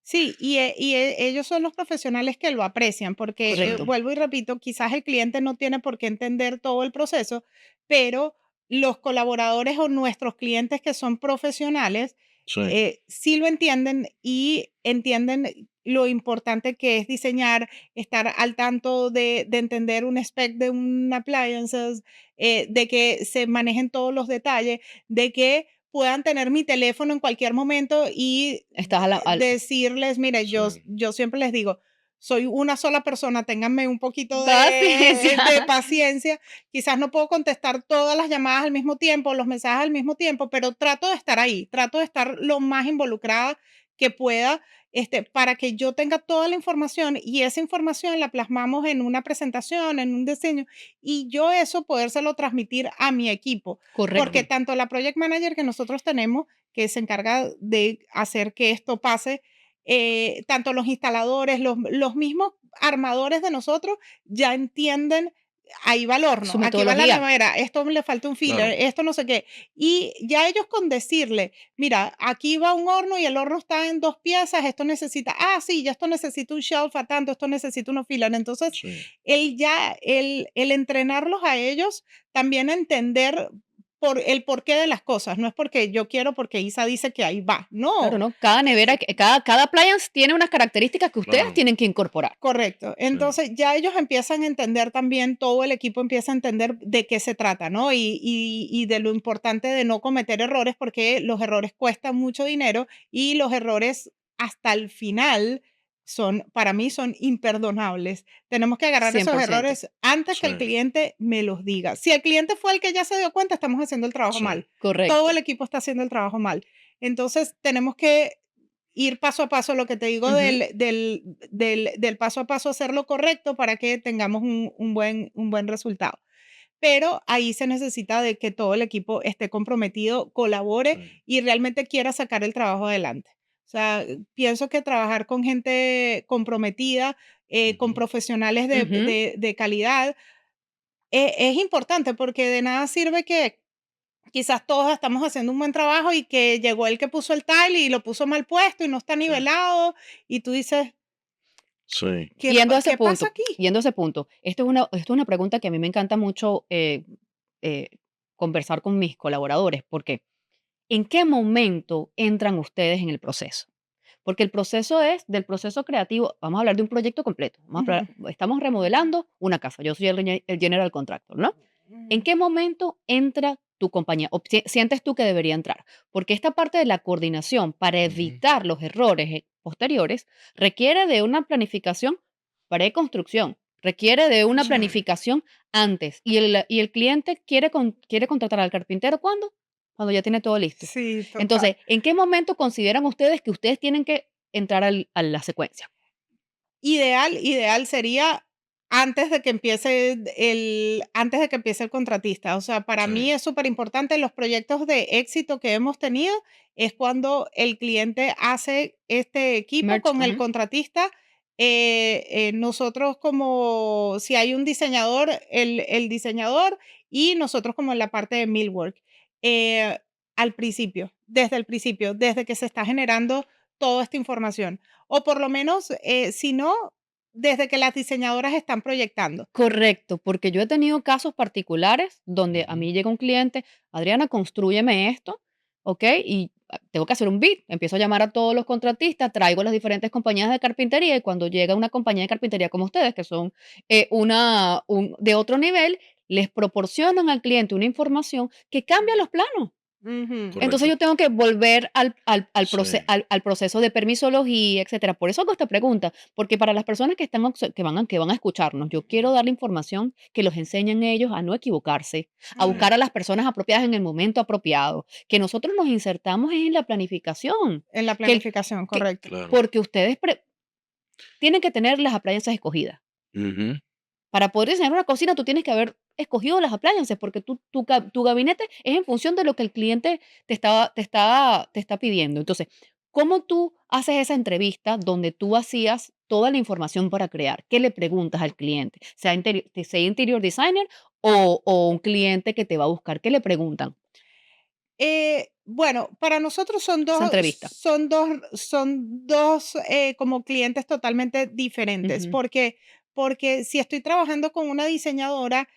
Sí, ellos son los profesionales que lo aprecian, porque Correcto. vuelvo y repito, quizás el cliente no tiene por qué entender todo el proceso, pero los colaboradores o nuestros clientes que son profesionales Sí, sí lo entienden y entienden lo importante que es diseñar, estar al tanto de entender un spec de un appliances, de que se manejen todos los detalles, de que puedan tener mi teléfono en cualquier momento y Estás a la, decirles, mire, sí. yo siempre les digo, soy una sola persona, ténganme un poquito paciencia. de paciencia. Quizás no puedo contestar todas las llamadas al mismo tiempo, los mensajes al mismo tiempo, pero trato de estar ahí, trato de estar lo más involucrada que pueda, para que yo tenga toda la información y esa información la plasmamos en una presentación, en un diseño, y yo eso podérselo transmitir a mi equipo. Porque Correcto. tanto la project manager que nosotros tenemos, que se encarga de hacer que esto pase, tanto los instaladores, los mismos armadores de nosotros ya entienden, ahí va el horno, Su aquí va la metodología. nevera, esto le falta un filler, Claro. esto no sé qué. Y ya ellos con decirle, mira, aquí va un horno y el horno está en 2 piezas, esto necesita, sí, ya esto necesita un shelf a tanto, esto necesita unos filler. Entonces, Sí. el entrenarlos a ellos también a entender el porqué de las cosas, no es porque yo quiero, porque Isa dice que ahí va, Claro, no, ¿no? Cada nevera, cada appliance tiene unas características que ustedes Claro. tienen que incorporar. correcto. Sí. Entonces ya ellos empiezan a entender también, todo el equipo empieza a entender de qué se trata, ¿no? Y de lo importante de no cometer errores, porque los errores cuestan mucho dinero y los errores hasta el final para mí son imperdonables. Tenemos que agarrar esos 100%. errores antes que el Sí. cliente me los diga. Si el cliente fue el que ya se dio cuenta, estamos haciendo el trabajo Sí. mal. Correcto. Todo el equipo está haciendo el trabajo mal. Entonces tenemos que ir paso a paso, lo que te digo Ujú. del paso a paso, hacer lo correcto para que tengamos un buen resultado. Pero ahí se necesita de que todo el equipo esté comprometido, colabore Sí. y realmente quiera sacar el trabajo adelante. O sea, pienso que trabajar con gente comprometida, con Ujú. profesionales Ujú. de calidad, es importante, porque de nada sirve que quizás todos estamos haciendo un buen trabajo y que llegó el que puso el tile y lo puso mal puesto y no está Sí. nivelado, y tú dices, Sí. Yendo a ese qué pasa punto, aquí? yendo a ese punto, esto es una pregunta que a mí me encanta mucho eh, conversar con mis colaboradores, porque ¿en qué momento entran ustedes en el proceso? Porque el proceso es del proceso creativo, vamos a hablar de un proyecto completo, Ujú, estamos remodelando una casa, yo soy el general contractor, ¿no? ¿En ujú. qué momento entra tu compañía o sientes tú que debería entrar? Porque esta parte de la coordinación para Ujú. evitar los errores posteriores requiere de una planificación preconstrucción, requiere de una Sí. planificación antes. Y el cliente quiere contratar al carpintero ¿cuándo? Cuando ya tiene todo listo. Sí, total. Entonces, ¿en qué momento consideran ustedes que ustedes tienen que entrar a la secuencia? Ideal sería antes de que empiece el contratista. O sea, para mí Sí. es súper importante, los proyectos de éxito que hemos tenido es cuando el cliente hace este equipo Merch, con el ajá. contratista. Nosotros, como si hay un diseñador, el diseñador, y nosotros como en la parte de millwork. eh, Al principio, desde que se está generando toda esta información. O por lo menos, si no, desde que las diseñadoras están proyectando. Correcto, porque yo he tenido casos particulares donde a Ujú. mí llega un cliente, Adriana, constrúyeme esto, ¿ok? Y tengo que hacer un bid, empiezo a llamar a todos los contratistas, traigo las diferentes compañías de carpintería y cuando llega una compañía de carpintería como ustedes, que son de otro nivel, les proporcionan al cliente una información que cambia los planos. Ujú. Entonces Correcto. yo tengo que volver Sí. al proceso de permisología, etcétera. Por eso hago esta pregunta, porque para las personas que van a escucharnos, yo quiero darle información que los enseñen ellos a no equivocarse, a Sí. buscar a las personas apropiadas en el momento apropiado, que nosotros nos insertamos en la planificación, En la que, el- planificación, que- correcto. Claro. porque ustedes tienen que tener las appliances escogidas. Ujú. Para poder diseñar una cocina, tú tienes que haber escogido las appliances, porque tu gabinete es en función de lo que el cliente te está pidiendo. Entonces, ¿cómo tú haces esa entrevista donde tú hacías toda la información para crear? ¿Qué le preguntas al cliente? Sea interior designer o un cliente que te va a buscar, ¿qué le preguntan? Bueno, para nosotros Esa entrevista. son dos como clientes totalmente diferentes, Ujú, porque si estoy trabajando con una diseñadora,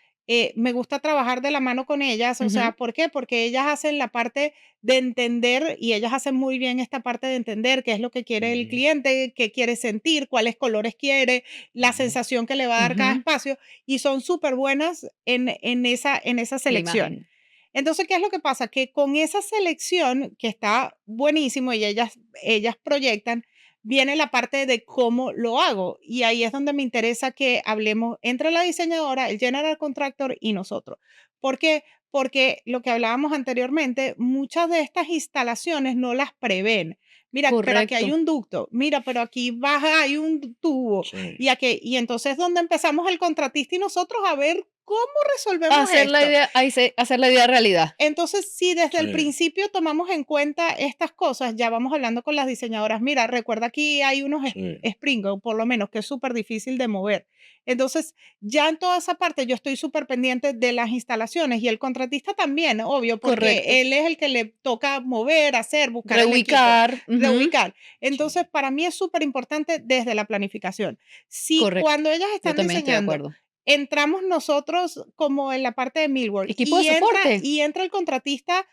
me gusta trabajar de la mano con ellas, o sea, ujú, ¿por qué? Porque ellas hacen la parte de entender y ellas hacen muy bien esta parte de entender qué es lo que quiere el Ujú, cliente, qué quiere sentir, cuáles colores quiere, la ujú. sensación que le va a dar cada ujú. espacio y son súper buenas en esa La selección. imagen. Entonces, ¿qué es lo que pasa? Que con esa selección, que está buenísimo y ellas proyectan, viene la parte de cómo lo hago. Y ahí es donde me interesa que hablemos entre la diseñadora, el general contractor y nosotros. ¿Por qué? Porque lo que hablábamos anteriormente, muchas de estas instalaciones no las prevén. Mira, pero aquí hay Correcto. un ducto, mira, pero aquí baja, hay un tubo. Sí, Y entonces, ¿dónde empezamos el contratista y nosotros a ver cómo resolvemos Hacer la esto? idea, hacer la idea realidad. Entonces, si desde el sí, principio tomamos en cuenta estas cosas, ya vamos hablando con las diseñadoras, mira, recuerda aquí hay unos sí. Springo, por lo menos, que es súper difícil de mover. Entonces, ya en toda esa parte yo estoy súper pendiente de las instalaciones y el contratista también, obvio, Correcto. porque él es el que le toca mover, hacer, buscar el equipo, Reubicar. Ujú, reubicar. Sí, Entonces, para mí es súper importante desde la planificación. Si correcto. cuando ellas Yo están también estoy de diseñando acuerdo. entramos nosotros como en la parte de millwork Equipo de soporte. y entra el contratista,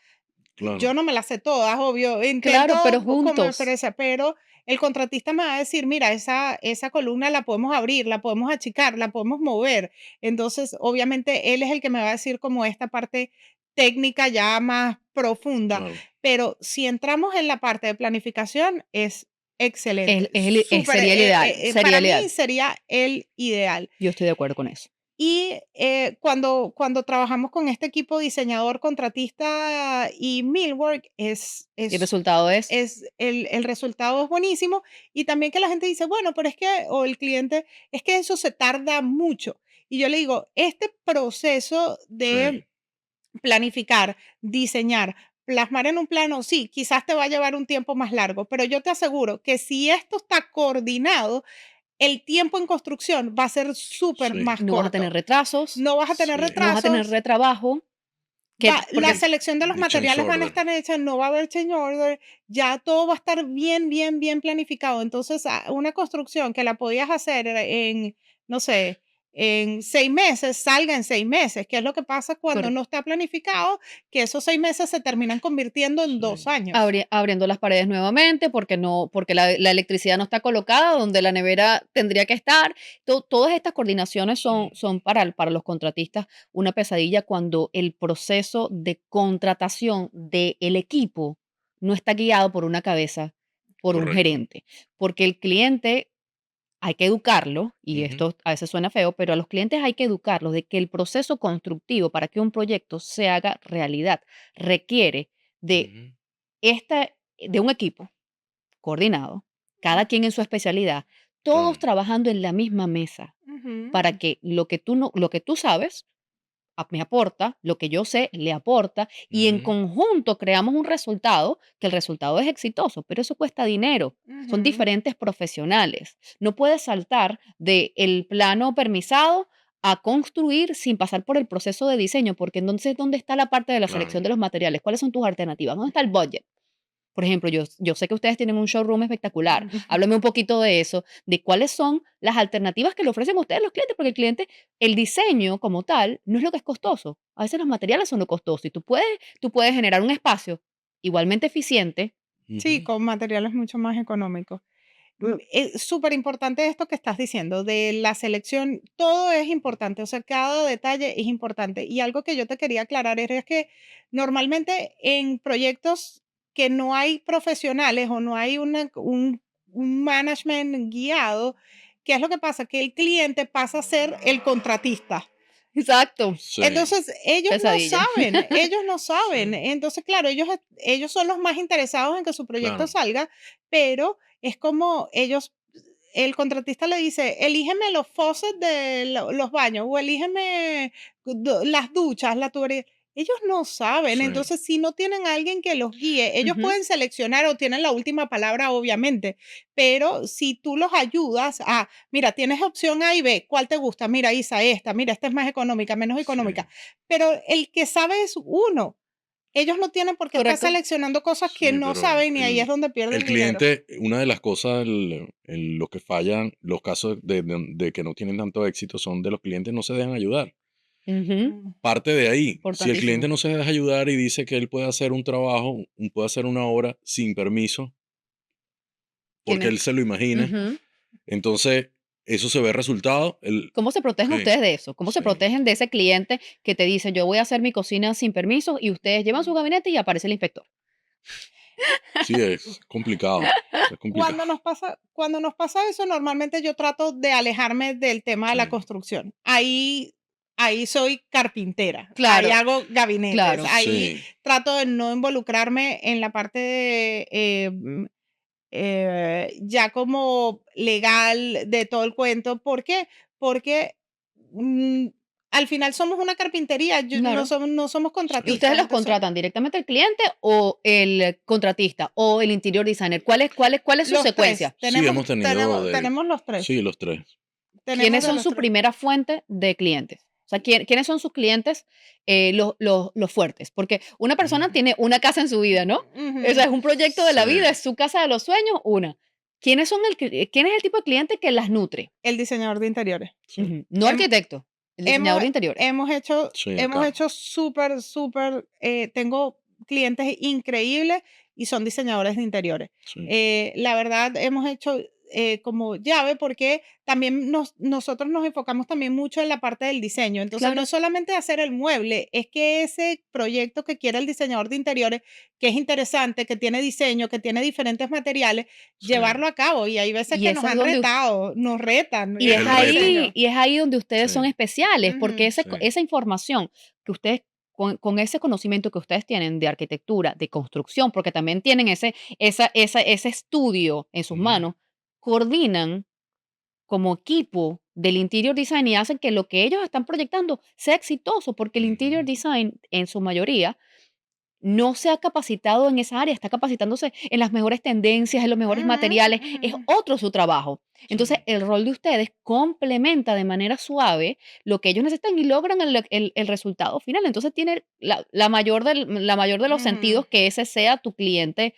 claro. yo no me las sé todas, obvio, Claro, pero intento como juntos. experiencia, pero el contratista me va a decir, mira, esa columna la podemos abrir, la podemos achicar, la podemos mover. Entonces, obviamente, él es el que me va a decir como esta parte técnica ya más profunda, Claro. pero si entramos en la parte de planificación, es excelente, súper, Sería el ideal. Sería para el mí ideal. sería el ideal. Yo estoy de acuerdo con eso. Y, cuando trabajamos con este equipo diseñador, contratista y millwork, Y el resultado es, el resultado es buenísimo. Y también que la gente dice: "Bueno, pero es que", o el cliente: "Es que eso se tarda mucho". Y yo le digo: "Este proceso de Sí, planificar, diseñar, plasmar en un plano, sí, quizás te va a llevar un tiempo más largo, pero yo te aseguro que si esto está coordinado, el tiempo en construcción va a ser súper sí, más no vas a tener corto. retrasos, No vas a tener sí. no vas a tener retrasos, retrabajo, la porque selección de los De change materiales van a order. estar hechas, no va a haber change order, ya todo va a estar bien, bien, bien planificado. Entonces, una construcción que la podías hacer en, no sé, en 6 meses, salga en 6 meses, que es lo que pasa cuando no está planificado, que esos 6 meses se terminan convirtiendo en dos Sí, años. Abriendo las paredes nuevamente porque no, porque la electricidad no está colocada donde la nevera tendría que estar. Todas estas coordinaciones sí. son para los contratistas una pesadilla cuando el proceso de contratación del equipo no está guiado por una cabeza, por un Correcto. gerente, porque el cliente hay que educarlo, y Ujú, esto a veces suena feo, pero a los clientes hay que educarlos de que el proceso constructivo para que un proyecto se haga realidad requiere de ujú, de un equipo coordinado, cada quien en su especialidad, todos claro. trabajando en la misma mesa para Ujú, que lo que tú no, lo que tú sabes me aporta, lo que yo sé le aporta y en Ujú, conjunto creamos un resultado que el resultado es exitoso, pero eso cuesta dinero. Son ujú. diferentes profesionales. No puedes saltar del plano permisado a construir sin pasar por el proceso de diseño, porque entonces, ¿dónde está la parte de la claro. selección de los materiales? ¿Cuáles son tus alternativas? ¿Dónde está el budget? Por ejemplo, yo sé que ustedes tienen un showroom espectacular. Háblame un poquito de eso, de cuáles son las alternativas que le ofrecen ustedes a los clientes, porque el cliente, el diseño como tal, no es lo que es costoso. A veces los materiales son lo costoso y tú puedes generar un espacio igualmente eficiente. Sí, Ujú, con materiales mucho más económicos. Es súper importante esto que estás diciendo, de la selección, todo es importante, o sea, cada detalle es importante. Y algo que yo te quería aclarar es que normalmente en proyectos que no hay profesionales o no hay un management guiado, ¿qué es lo que pasa? Que el cliente pasa a ser el contratista. Exacto. sí, Entonces, ellos no Pesadilla. saben, ellos no saben. sí, Entonces, claro, ellos son los más interesados en que su proyecto claro. salga, pero es como el contratista le dice: "Elígeme los faucets de los baños o elígeme las duchas, la tubería". ellos no saben. Sí, Entonces, si no tienen a alguien que los guíe, ellos Ujú. pueden seleccionar o tienen la última palabra, obviamente, pero si tú los ayudas a, mira, tienes opción A y B, ¿cuál te gusta? Mira, Isa, esta, mira, esta es más económica, menos económica, sí, pero el que sabe es uno. Ellos no tienen por qué estar Correcto. seleccionando cosas que sí, no pero saben y ahí es donde el pierden dinero. cliente, una de las cosas, los que fallan, los casos de que no tienen tanto éxito son de los clientes no se dejan ayudar. Ujú. Mm, Parte de ahí. Si el cliente Importantísimo. no se deja ayudar y dice que él puede hacer un trabajo, puede hacer una obra sin permiso, porque ¿Quiénes? él se lo imagina, Ujú. entonces eso se ve resultado. ¿Cómo se protegen Sí, ustedes de eso? ¿Cómo se sí, protegen de ese cliente que te dice, yo voy a hacer mi cocina sin permiso y ustedes llevan su gabinete y aparece el inspector? sí, es complicado. Es complicado. Cuando nos pasa eso, normalmente yo trato de alejarme del tema de la Sí, construcción. Ahí soy carpintera, ahí Claro, hago gabinetes, claro. ahí sí, trato de no involucrarme en la parte ya como legal de todo el cuento. ¿Por qué? Porque mm, al final somos una carpintería, Claro. no somos ¿Y sí. ustedes contratistas, los entonces contratan directamente al cliente o el contratista o el interior designer? ¿Cuál es su los tres, secuencia? Sí, hemos tenido tenemos los tres, sí, los tres. tenemos ¿Quiénes de son los su tres. primera fuente de clientes? O sea, ¿quiénes son sus clientes los fuertes? Porque una persona Mm, tiene una casa en su vida, ¿no? O sea, Ujú. es un proyecto de Sí, la vida, es su casa de los sueños, una. ¿Quién es el tipo de cliente que las nutre? El diseñador de interiores. sí, Ujú. No Hem arquitecto, el diseñador hemos de interiores. sí, hemos acá. hecho súper, súper, tengo clientes increíbles y son diseñadores de interiores. Sí, La verdad, hemos hecho, como llave porque también nosotros nos enfocamos también mucho en la parte del diseño. Entonces, no Claro, es solamente hacer el mueble, es que ese proyecto que quiere el diseñador de interiores, que es interesante, que tiene diseño, que tiene diferentes materiales, sí. llevarlo a cabo. Y hay veces y que nos esa es han donde retado, nos retan Y Es es el el reto. ahí diseño. y es ahí donde ustedes son Sí, especiales, porque Ujú. sí, esa información que ustedes con ese conocimiento que ustedes tienen de arquitectura, de construcción, porque también tienen ese estudio en sus ujú, manos, coordinan como equipo del interior design y hacen que lo que ellos están proyectando sea exitoso, porque el interior ujú, design, en su mayoría, no se ha capacitado en esa área, está capacitándose en las mejores tendencias, en los mejores Ujú, materiales, es ujú. otro su trabajo. sí, Entonces, el rol de ustedes complementa de manera suave lo que ellos necesitan y logran el resultado final. Entonces, tiene la mayor de los Ujú, sentidos que ese sea tu cliente,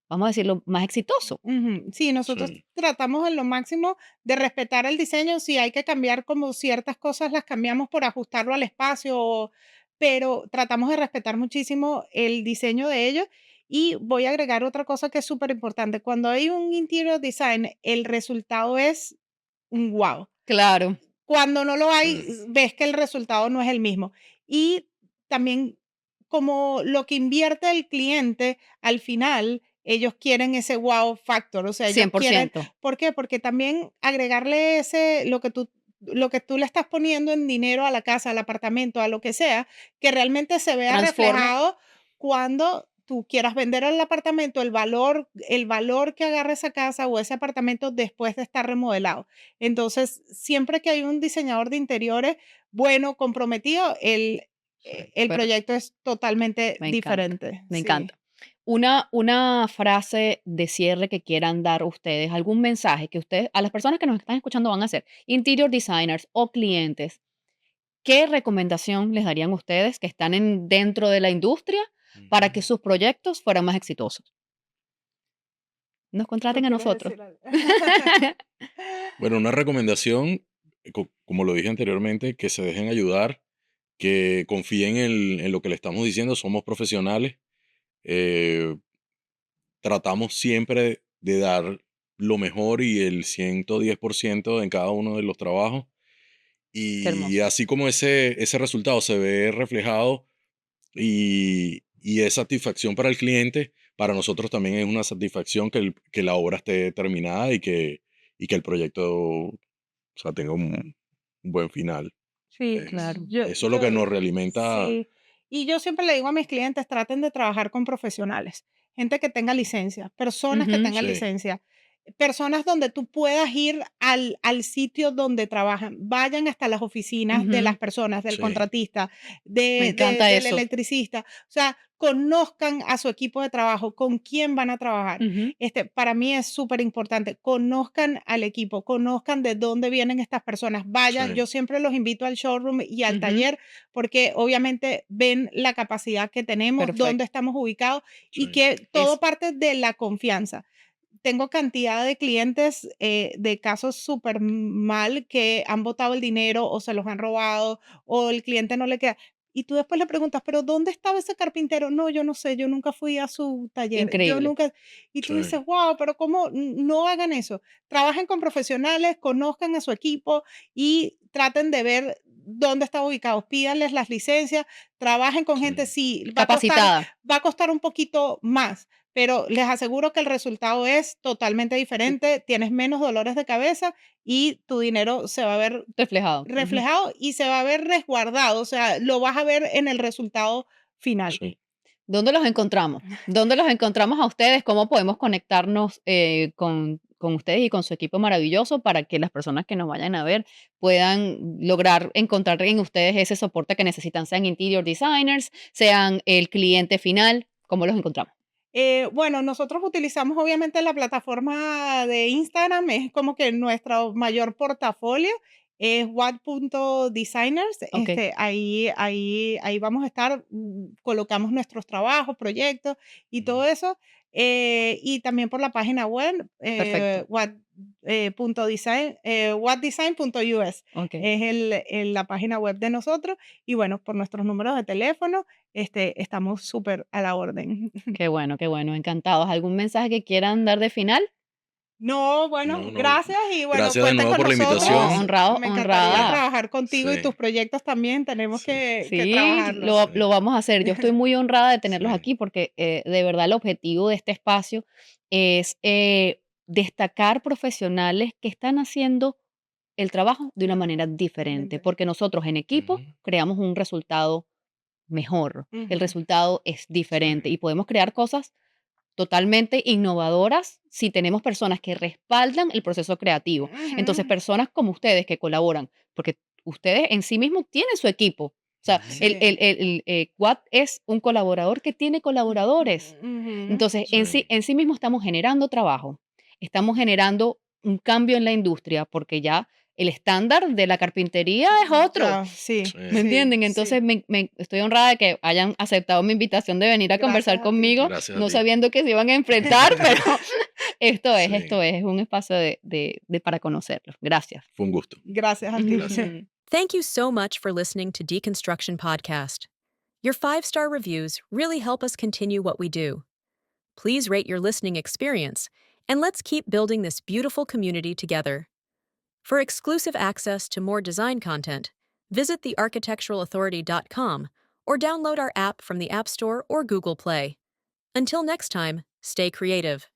vamos a decirlo, más exitoso. ujú. Sí, nosotros sí, tratamos en lo máximo de respetar el diseño. Si hay que cambiar como ciertas cosas, las cambiamos por ajustarlo al espacio, pero tratamos de respetar muchísimo el diseño de ellos. Y voy a agregar otra cosa que es súper importante. Cuando hay un interior design, el resultado es un wow. Claro, Cuando no lo hay, sí, ves que el resultado no es el mismo. Y también como lo que invierte el cliente, al final ellos quieren ese wow factor, o sea, ellos quieren, 100%. ¿por qué? Porque también agregarle ese, lo que tú le estás poniendo en dinero a la casa, al apartamento, a lo que sea, que realmente se vea Transforme. reflejado cuando tú quieras vender el apartamento, el valor que agarra esa casa o ese apartamento después de estar remodelado. Entonces, siempre que hay un diseñador de interiores bueno, comprometido, sí. el Pero proyecto es totalmente me encanta, diferente. me Sí. encanta. Una frase de cierre que quieran dar ustedes, algún mensaje que ustedes, a las personas que nos están escuchando van a ser interior designers o clientes, ¿qué recomendación les darían ustedes que están dentro de la industria para que Ujú. sus proyectos fueran más exitosos? Nos ¿Tú contraten a quieres nosotros. decir algo? Bueno, una recomendación, como lo dije anteriormente, que se dejen ayudar, que confíen en lo que le estamos diciendo, somos profesionales, eh, tratamos siempre de dar lo mejor y el 110% en cada uno de los trabajos. Qué Y hermoso. así como ese resultado se ve reflejado y es satisfacción para el cliente, para nosotros también es una satisfacción que la obra esté terminada y que el proyecto, o sea, tenga un buen final. Sí, Claro. Eso es lo que nos realimenta. sí. Y yo siempre le digo a mis clientes, traten de trabajar con profesionales, gente que tenga licencia, personas que Ujú. tengan Sí, licencia. personas donde tú puedas ir al sitio donde trabajan. Vayan hasta las oficinas de las personas, del Sí. contratista, Me encanta del eso. electricista. O sea, conozcan a su equipo de trabajo, con quién van a trabajar. Ujú. Para mí es súper importante. Conozcan al equipo, conozcan de dónde vienen estas personas. Vayan, Sí. yo siempre los invito al showroom y al Ujú. taller porque obviamente ven la capacidad que tenemos, Perfecto. dónde estamos ubicados y Sí. que todo Es- parte de la confianza. Tengo cantidad de clientes de casos súper mal que han botado el dinero o se los han robado o el cliente no le queda. Y tú después le preguntas, ¿pero dónde estaba ese carpintero? No, yo no sé, yo nunca fui a su taller, yo Increíble. nunca. Y tú Sí. dices, wow, pero ¿cómo? No hagan eso. Trabajen con profesionales, conozcan a su equipo y traten de ver dónde están ubicados. Pídanles las licencias, trabajen con gente, Sí. sí, Capacitada. va a costar un poquito más, pero les aseguro que el resultado es totalmente diferente, tienes menos dolores de cabeza y tu dinero se va a ver Reflejado. Ujú. reflejado y se va a ver resguardado, o sea, lo vas a ver en el resultado final. Sí. ¿Dónde los encontramos? ¿Dónde los encontramos a ustedes? ¿Cómo podemos conectarnos con ustedes y con su equipo maravilloso para que las personas que nos vayan a ver puedan lograr encontrar en ustedes ese soporte que necesitan, sean interior designers, sean el cliente final? ¿Cómo los encontramos? Bueno, nosotros utilizamos obviamente la plataforma de Instagram, es como que nuestro mayor portafolio, es what.designers, Ok, ahí vamos a estar, colocamos nuestros trabajos, proyectos y todo eso, y también por la página web, perfecto. whatdesign.us, Ok. es la página web de nosotros, y bueno, por nuestros números de teléfono, estamos súper a la orden. Qué bueno, encantados. ¿Algún mensaje que quieran dar de final? No, bueno, No, no. gracias y bueno, Gracias de cuenten nuevo con por la nosotros. No, invitación. honrado, Me encantaría honrada. trabajar contigo y Sí. tus proyectos también, tenemos Sí. que Sí, trabajarlos. Sí. lo vamos a hacer. Yo estoy muy honrada de tenerlos Sí. aquí porque de verdad el objetivo de este espacio es destacar profesionales que están haciendo el trabajo de una manera diferente, porque nosotros en equipo Ujú. creamos un resultado mejor. El Ujú. resultado es diferente Sí. y podemos crear cosas totalmente innovadoras si tenemos personas que respaldan el proceso creativo. Entonces, Ujú. personas como ustedes que colaboran, porque ustedes en sí mismos tienen su equipo. O sea, Ujú. Sí. Watt es un colaborador que tiene colaboradores. Ujú. Entonces, Sí. en sí mismo estamos generando trabajo, estamos generando un cambio en la industria, porque ya el estándar de la carpintería es otro. Ya, sí, Sí. ¿Me sí, entienden? Entonces, sí. estoy honrada de que hayan aceptado mi invitación de venir a Gracias conversar a ti. conmigo, Gracias a no ti. sabiendo que se iban a enfrentar, pero Sí. es un espacio para conocerlos. Gracias. Fue un gusto. Gracias a ti. Gracias. Thank you so much for listening to Deconstruction Podcast. Your 5-star reviews really help us continue what we do. Please rate your listening experience, and let's keep building this beautiful community together. For exclusive access to more design content, visit thearchitecturalauthority.com or download our app from the App Store or Google Play. Until next time, stay creative.